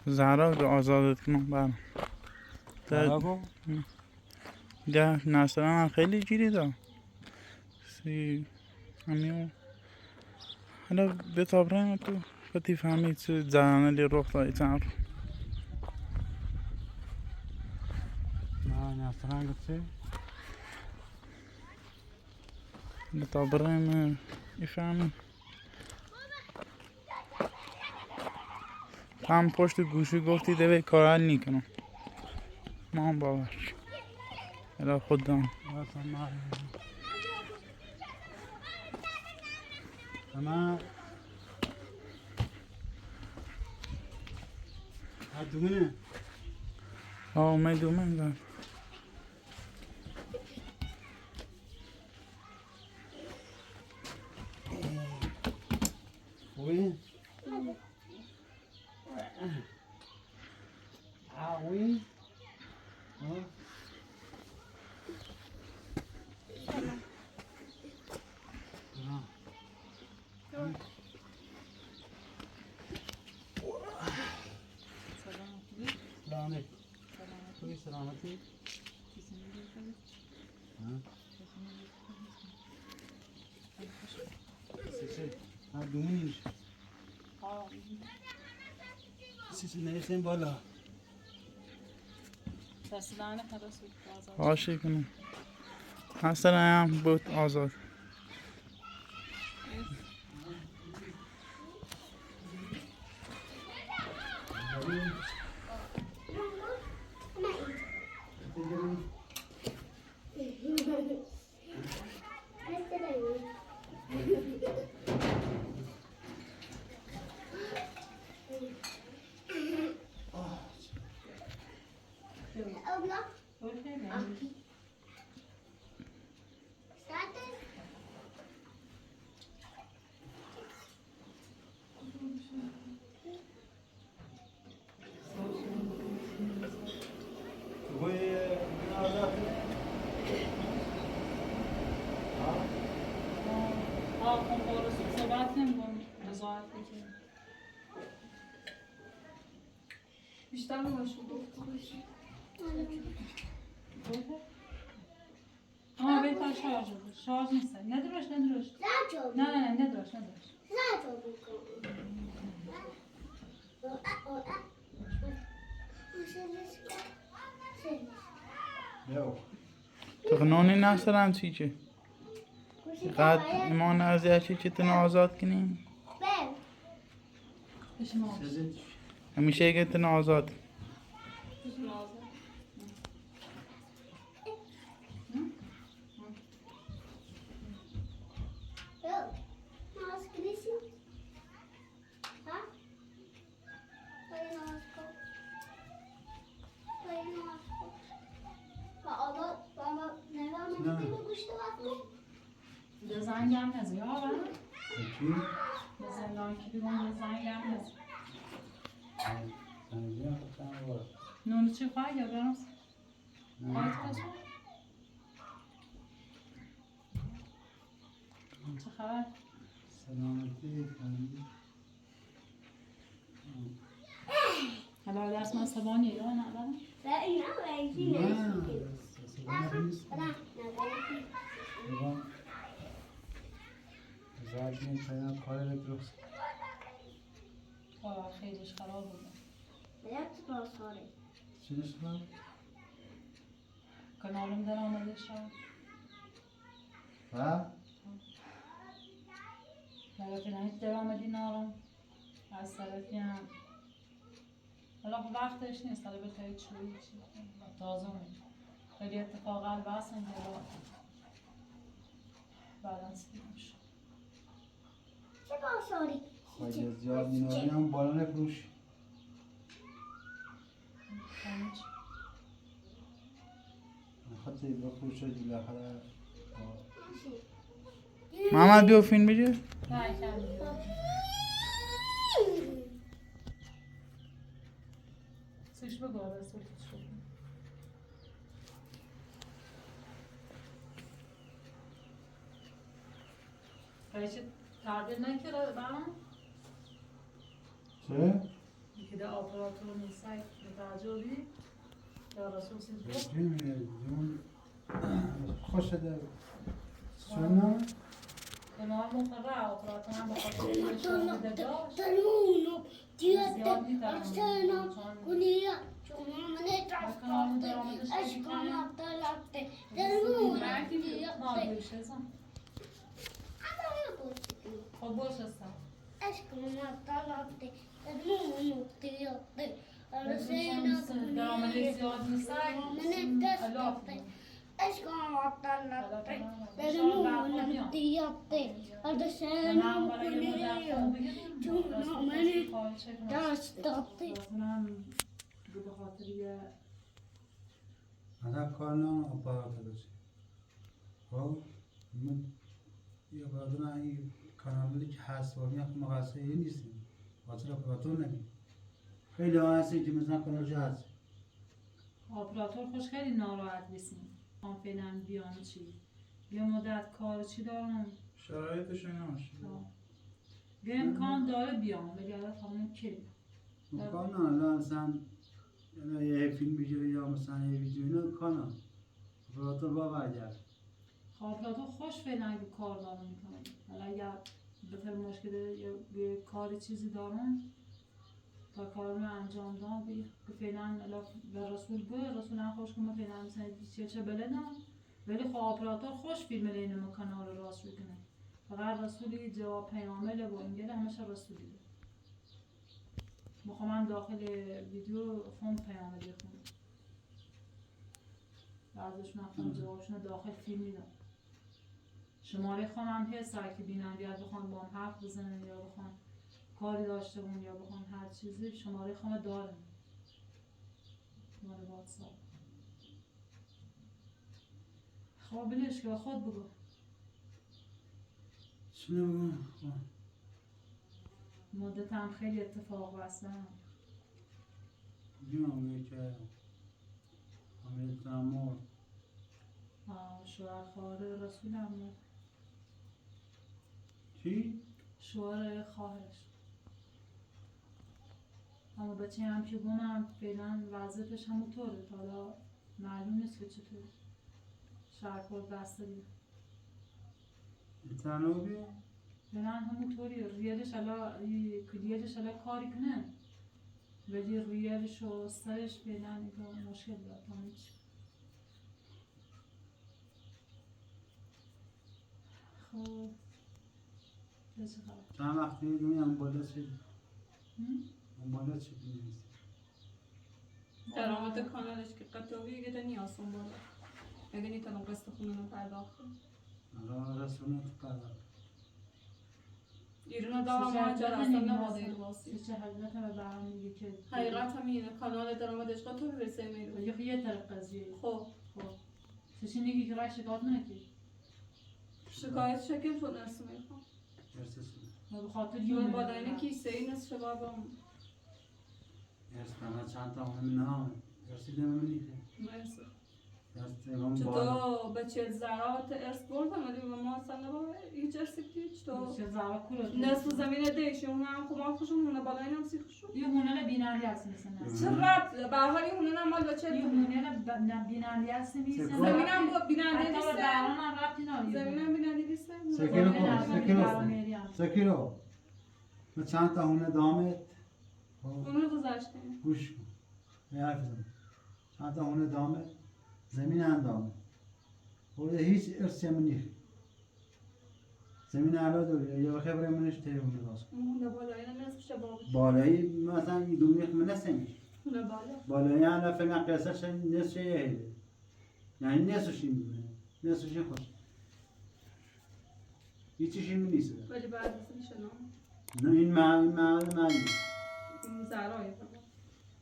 زهرا رو آزادت کنم برم ده نسران هم خیلی جیری دا همیو حالا بتابرم تو کتی فهمید چه زنانه لی رخ دایی چند رو نه نسران گفته بتابرم ایفهمی هم پشت گوشی گفتی دوی کارال نیکنم ما هم باور الان خود دام اما دومینه اومد دومن دار خوبی؟ خوبی؟ سلامتی دومینش سیسی نریسیم بالا ترسیدن خلاص بود عاشق کنم حسن هم بود آزاد بیشتر باشه بهتر شارژ نیست ندروش نه ندروش تو نونی نسران چی چه قد ایمان از یکی چی تنو آزاد کنی همیشه اگه تنو آزاد زنگ هم نزد یا زندان که بیرون زنگ هم نزد نون چی خواهی یا برم چه خبر؟ سلامتی حالا درس من سبانیه یا نه دارم؟ زاید میتونم کار درست خیلیش خراب بوده چی نشد؟ کنالم در آمده شد طرفی نهید در آمدی نارم از طرفی هم حالا وقتش نیست حالا بتاید چوری تازه میشه خیلی اتفاق الباس هم بعدا سکیم میشه چه باساری؟ خیلی زیاد مینوری هم بالا نفروش خاطر بفروش شدی بالاخره محمد بیو فیلم بجه سوش بگو آره سوش شد خیلی تغییر نکرده برام؟ چه؟ یکی ده آپاراتور نیستای متعجبی یا رسول سید گفت جون خوش شده سونا کنار مقرر آپاراتور هم با خاطر نشان میده داشت Taluno, زیاد diete, میترم arsena, kunia, chumamane trasporte, eskama talate, taluno, diete. خب باش هستم Eskama talate, taluno, diete, arsena, درآمدش زیاد نیستای chumamane الاف trasporte, eskama talate, taluno, diete, arsena, من برای یه مدت kunia, خواب بگیرم chumamane خواهش کنم trasporte. اونم به خاطر یه هذا كارنا أبارات بس هو من يقعدون أي كانال اللي حاسبهم يا أخي مقاسي نيسين وأصلا أباراتون نبي خیلی ها هستی که مثلا کانال جهاز آپراتور خوش خیلی ناراحت بسیم هم فعلا بیام چی یه مدت کار چی دارم شرایطش نماشه یه امکان داره بیام ولی الان تمام کی کانال الان مثلا یه فیلم بگیره یا مثلا یه ویدیو اینا کانال اپراتور واقعا جهاز آپراتور خوش فعلا که کار دارم میکنم حالا اگر به طور مشکل یه کار چیزی دارم تا کار رو انجام دام که فعلا به رسول گوه رسول هم خوش کنم فعلا مثلا چه بلدم ولی خب آپراتور خوش فیلم لینه کانال رو راست بکنه فقط رسولی جواب پیامله و انگله همشه رسولی بخوام هم داخل ویدیو فون پیامه بخونم بعضش من جوابشون داخل فیلم میدم شماره خواهم هست که بینندیت بخوان با هم حرف بزنن یا بخوان کاری داشته بون یا بخوان هر چیزی شماره خواهم دارم شماره واتساپ خب بلش که خود بگو شنو بگم مدت هم خیلی اتفاق بستم میگم که همه تمام شوهر خواهر رسولم بود چی؟ شوهر خواهرش اما بچه هم که بونم فعلا وضعیتش همونطوره تا حالا معلوم نیست که چطور شهرکار بسته دید تنوبی؟ فعلا همونطوری ریالش حالا کلیهش حالا کاری کنه ولی ریالش و سرش فعلا مشکل داره تا هیچ خب چه خبر؟ چند وقتی دونی هم بالا شد هم بالا شد نیست درآمد کانالش که قطعی گده نیاسون بالا اگه نیتونم قسط خونه رو پرداخت کنم الان رسونت پرداخت ایران دارم مهاجر اصلا نماده این واسی چه حقیقت هم برام میگه که حقیقت هم اینه کانال درآمدش قطعی رسه میره یه طرف قضیه خب چه میگی که رای شکایت نکی شکایت شکل شد ارسی میخوام ارسه شد و به خاطر یون بالا اینه کیسه این است شبابم ارس کنم چند تا اونم نه ارسی دمه منیخه مرسی ارس تیغم بالا چطور به 40 ذرات ارث بردم ولی به ما اصلا نبا هیچ ارثی که چطور چه زارا کوره نصف زمین دیش اون هم خوب خوشم اون بالا اینم سیخشون یه هونه بیننده هست مثلا چه ربط به هر حال اون هم مال بچه یه هونه بیننده هست میسن زمینم با بیننده حتی به نیسته دران هم ربطی نداره زمینم بیننده نیسته سکیرو و چند تا هونه دامت اون رو گذاشته گوش کن یه حرف بزن چند تا هونه دامت زمین هم دامت خورده هیچ ارسی هم نیخی زمین علا داری یا خبره منش تیرونه راست کن اون بالا اینم نصف شباب بالایی مثلا دومیخ من نسیمیش اون بالا بالایی هم فعلا قیاسش نصف یه هیده یعنی نصفش این میدونه نصفش این خوش هیچیش این نیست ولی بعد از میشه نه این معمل معنی این زرای فقط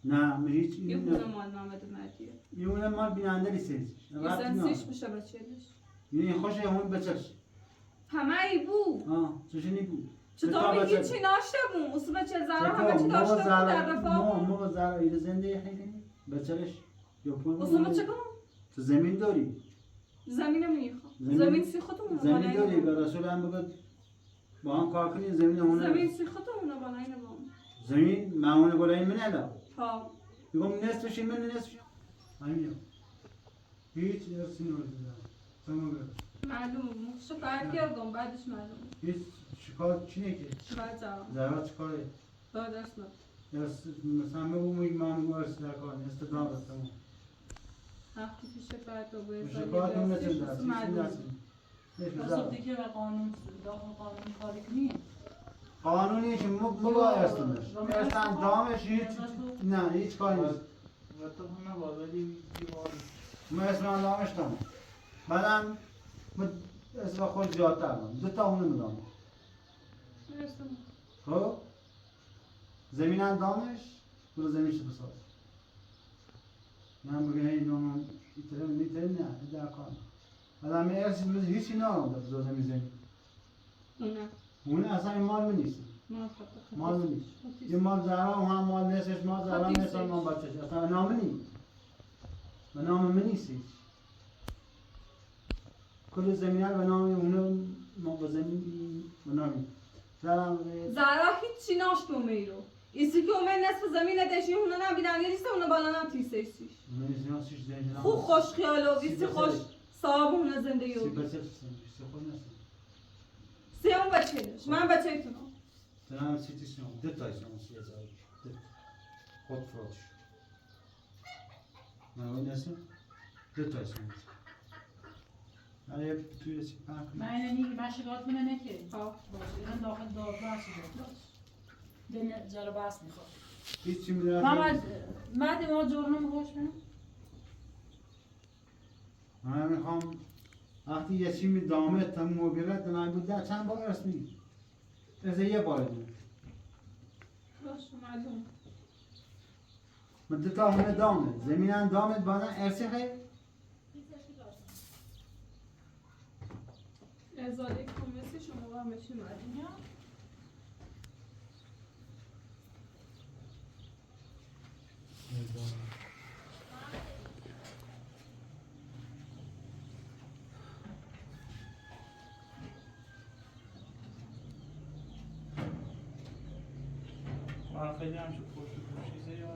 نه هیچ یه این خونه مال نامده مردیه یه مال بیننده نیست یه سنسیش میشه بچه‌لش یعنی خوشه همون بچش همه ای بود چشنی بود چطور میگی چی ناشته بود اصلا چه زرا همه چی داشته بود در رفاه ما زرا ایده زنده خیلی بچلش یا پول اصلا چه کنم تو زمین داری زمین میخوام زمین سیختمون زمین داری به رسول هم بگد با هم کار کنی زمین اونه زمین سیختمون بالا اینه با زمین معمول بالای من الا ها میگم نصفشی من نصفشی همینجا هیچ ارسی نمیدونم تمام معلوم شکایت کردم بعدش معلوم هیچ شکایت چیه که شکایت جواب زرا چیکاره دادش نه ارس مثلا میگم من ارس در کار استدام تمام وقتی که شکایت رو باید شکایت هم نتون دست معلوم از دیگه به قانون داخل قانون کاری کنی قانونی که مگا ارسنش ارسن دامش هیچ نه هیچ کاری نیست و تو هم نباید ولی دیوار من اسم دامش دارم بعدم اسم خود زیادتر دارم دو تا اونو میدام خب زمین اندامش برو زمینش بساز من بگم این نام میتره نه در کار بعدم من ارسی میز هیچی نارم در زمین نه اون اصلا این مال من نیست مال من نیست این مال زهرا و هم مال نیستش مال زهرا نیست مال بچهش اصلا به نام نیست به نام من نیست کل زمین به نام اونه ما به زمین به نام زهرا هیچی ناشت میرو ایسی که اومد نصف زمین داشتی اونو نبیدن نیست اونو بالا نتیسیش خوب خوش خیالو بیسی خوش صاحب اون زندگی رو سی اون بچهش من بچه تونم تنام سیتیشون دو تایشون سیازاری خود فروش من اون نسیم دو تایشون من یه توی رسی پاک من اینه من شکایت کنه نکرد باشه من داخل دادگاه شکایت دنیا جلو بحث میخواد هیچی میدونم من ما جرم خوش کنم من میخوام وقتی یه چی می دامه تموم گرفت من بود در چند بار رسمی از یه بار بود باشه معلوم من دو تا همه دامه زمین هم دامه بعدا ارسی خیلی ازاده کمیسی شما هم بچی معلوم من خیلی هم شد پشت چیزه یا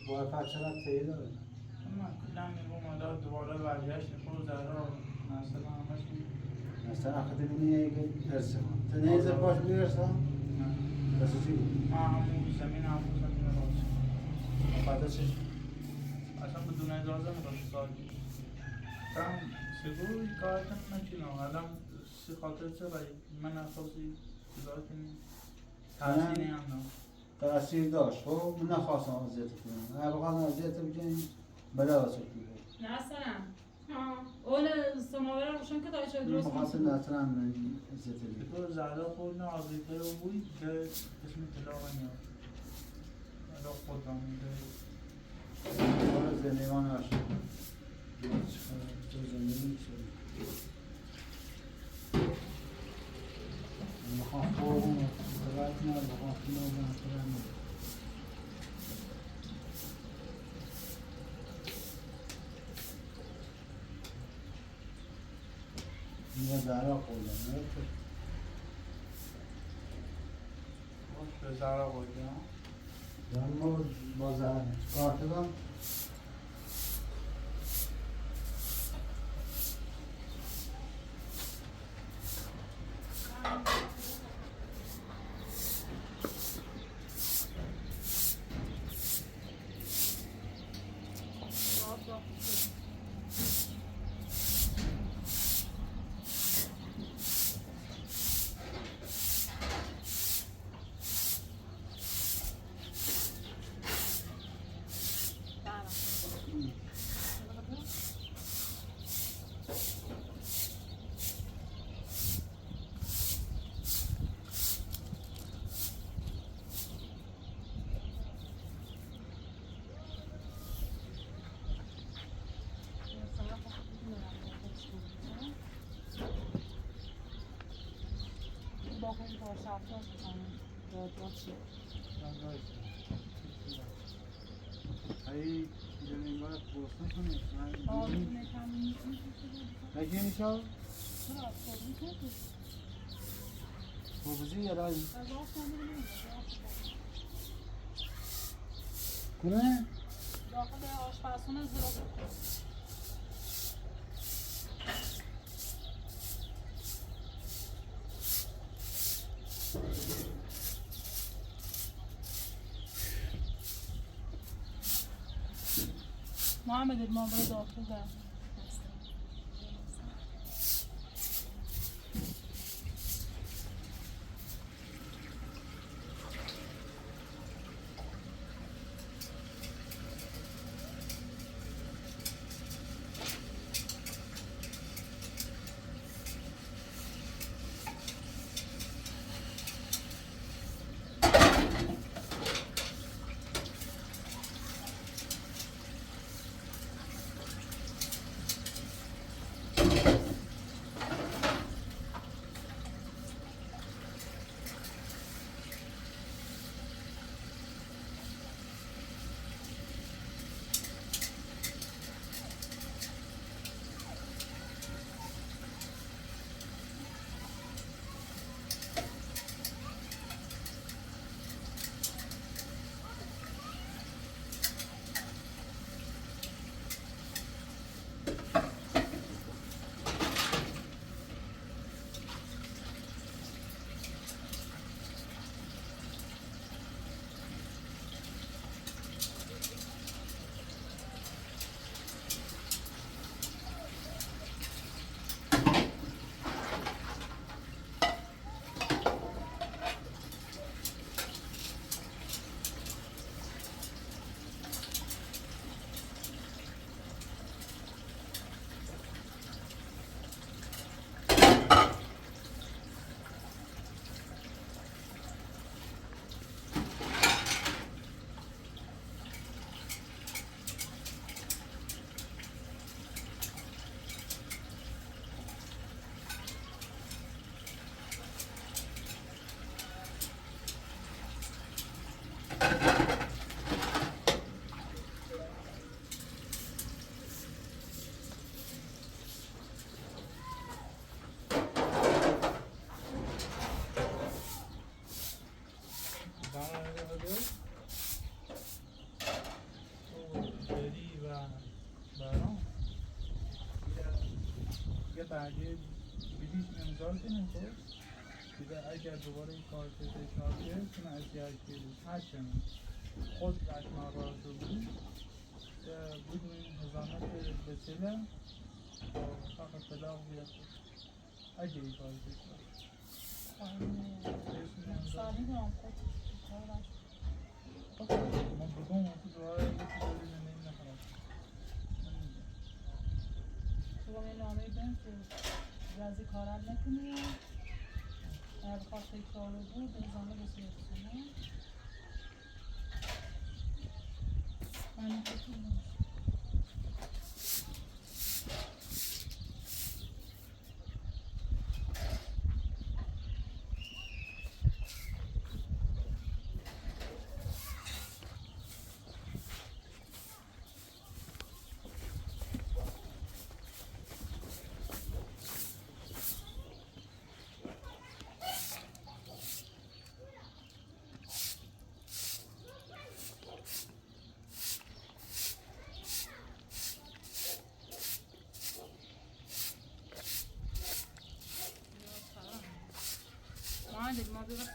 باید پچرات تایی داره من کلا میگم حالا دوباره برگشت خود زهرا مثلا همش مثلا خدمینی که ارسی هم تو نیزه پاش بیرسم بس چی بود؟ من همون زمین راست بعد چش اصلا بدون اجازه میخواست سال کم سگوی کارتم نچینم الان سی خاطر چه باید من اخواسی چیزایی تحصیلی هم نه تأثیر داشت خب من نخواستم اذیت کنم اگه بخواستم اذیت بکنم بلا واسه بود نه اصلا اول سماوره روشن که دایشه درست مخواستم نتونم من اذیت بکنم تو زهرا خود نه آزیده رو بود که اسم طلاق نیاد الان خودم میده حالا زندگان هاشم تو زندگی شد میخوام خوردم باید نه بخوام خیلی بخوام یه زهرا خوردم نه به زهرا بودی ها دارم با زهرا کار کردم هی یعنی باید بوسته کنید نگه نیشا؟ بوزی یا رای کنه داخل آشپزخونه زیرا محمد المامور داخل ده بعدی بدیش امضا کنیم خب دیگه اگر دوباره این کار تکرار کرد کنه اذیت کنیم هرچند خود رشمه راضی بود بدون هزانت بسیله فقط طلاق بیاد اگه این کار تکرار سالی دارم خود ما بگم خود دوباره یکی داری زندگی نخواهد تو این نامه بین که رازی کارم نکنی اگر بخواد تکرار رو بود بزنه بسیار کنه من خودتون عندك ما بيبقى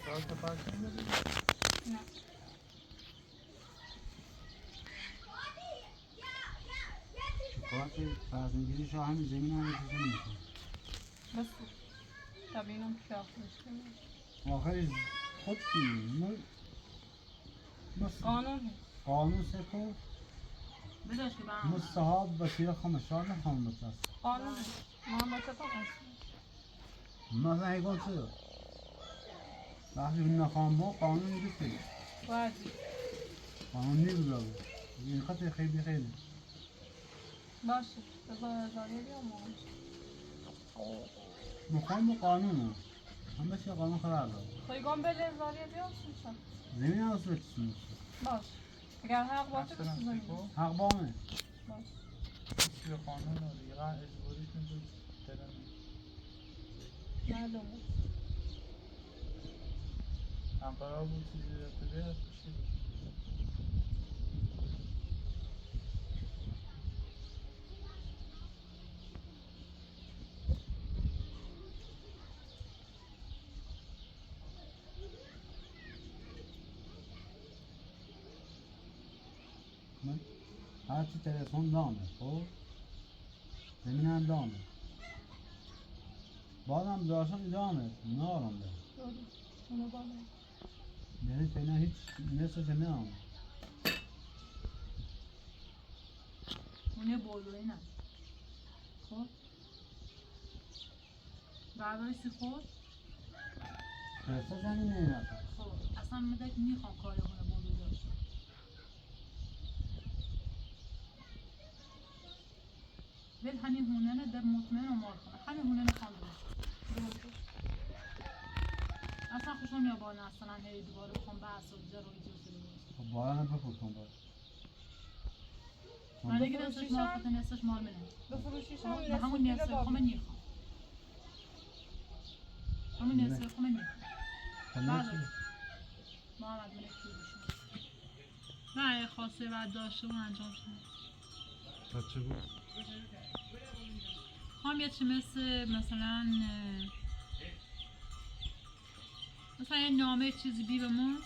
کارت پرچم داری؟ نه کارت فرزندگیری شاه همین زمین هم چیزی نمیشه. بس تبینم شاخ میشه آخرش خود کی؟ قانون سکو بداش که برام مستحاب بسیار خمشار نخواهم بچست. قانون ما با چطور مثلا ایگان چه؟ وقتی نخواهم با قانون نیستی. واجب قانون نیست این خطی خیلی باشه بذار بیام مخالف قانونه همه چی قانون قرار داد خیگان به زاریه بیام سوشم زمین هم صورت چیز باش اگر حق باشه مثلا بسید زمین سکو حق بامه باش توی قانون رو دیگه اجباریش میشه درن معلومه هم قرار بود چیزی رو بده چی من هرچی تلفن دامه خب زمین هم دامه بازم داشتن دامه نارم ده اونو بالا یعنی فعلا هیچ نصفش نامه اونه بولوی نه خب برداشتی خود فرسته زمین نمیرسه خب اصلا مدک میخوام کار کنه بولوی داشته ولی همین هونه در مطمئن و مال کنه همین هونه نخوام داشته اصلا خوشم یا با اصلا هی دوباره بخوام بحث و جر و ایجا شده باشه خب بالا نبکن باید من اگه نصفش مال خود نصفش مال منه بفروشیش خب، هم به همون نصف خب من نیخوام همون نصف خب من نیخوام خب محمد ملک بشون نه خواسته بعد داشته و انجام شده بچه بود هم یه چی مثلا یه نامه چیزی بی بمون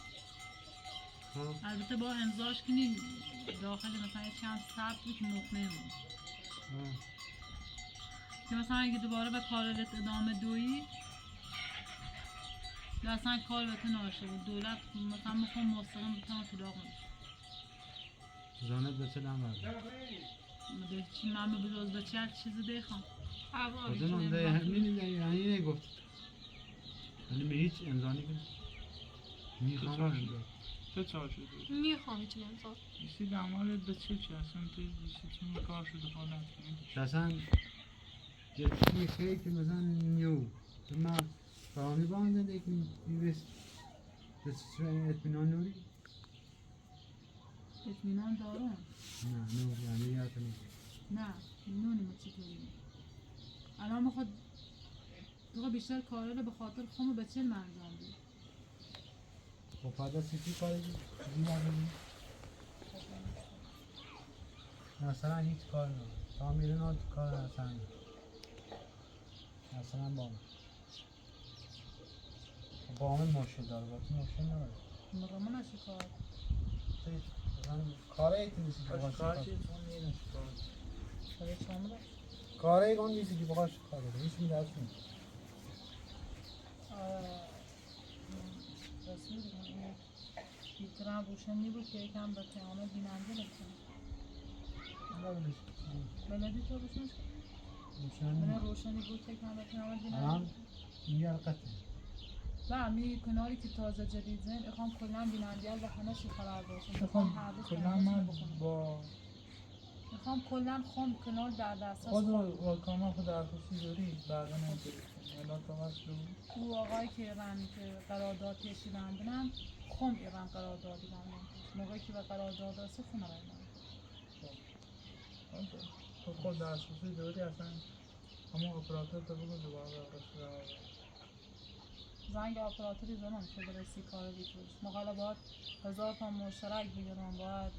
البته با امضاش کنی داخل مثلا یه چند ثبت بود که مطمئن بود که مثلا اگه دوباره به کارت ادامه دویی یا اصلا کار بهت ناشه بود دولت مثلا بخون مستقیم بتونم طلاق میشه زانت بچه دم برده مده چی من به بلوز بچه هر چیزی دیخوام خودم هم ده همین یعنی نگفت یعنی به هیچ امضانی کنی میخوام چه چهار شده؟ میخوام چی امضا ایسی در مورد به چه چی اصلا تو ایسی چون کار شده خواهد اصلا جدی خیلی که مثلا نیو من فرانی بانده لیکن بیوست بسیار اطمینان نوری اطمینان دارم نه نور یعنی یاد نه نونیم چطوری الان میخواد تو بیشتر کاره رو به خاطر خودم به چه انجام بدی خب فردا چی کاری چیزی نداری مثلا هیچ کار نه تا میرن کار اصلا مثلا با همه مشکل داره با تو مشکل نداره مرمون از کار کاره ایتی نیستی که بخواهش کار کار چیز اون نیست شاید شامل کاره ایگان نیستی که بخواهش کار داره هیچ میدهش نیست رسول بیترم روشنی بود که یکم به قیامت بیننده بکنم بلدی تو روشن شد؟ من روشنی بود که یکم به قیامت بیننده الان این حلقته و می کناری که تازه جدید زن اخوام کلا بینندیال و همه چی خبر باشه میخوام کلا من با میخوام کلا خون کنار در دسترس خود واکاما خود درخواستی داری بعدا نمیتونی الان تو هست رو او آقای که ایران که قرارداد پیشی بندنم خم ایران قراردادی بندن موقعی که به قرارداد هستی خم رای بندن تو خود درخواستی داری اصلا همون اپراتور تو بگو دوباره رسول زنگ آپراتوری زنم که برسی کار بیتوش مقاله باید 1000 تا مشترک بگیرم باید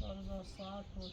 4000 ساعت بود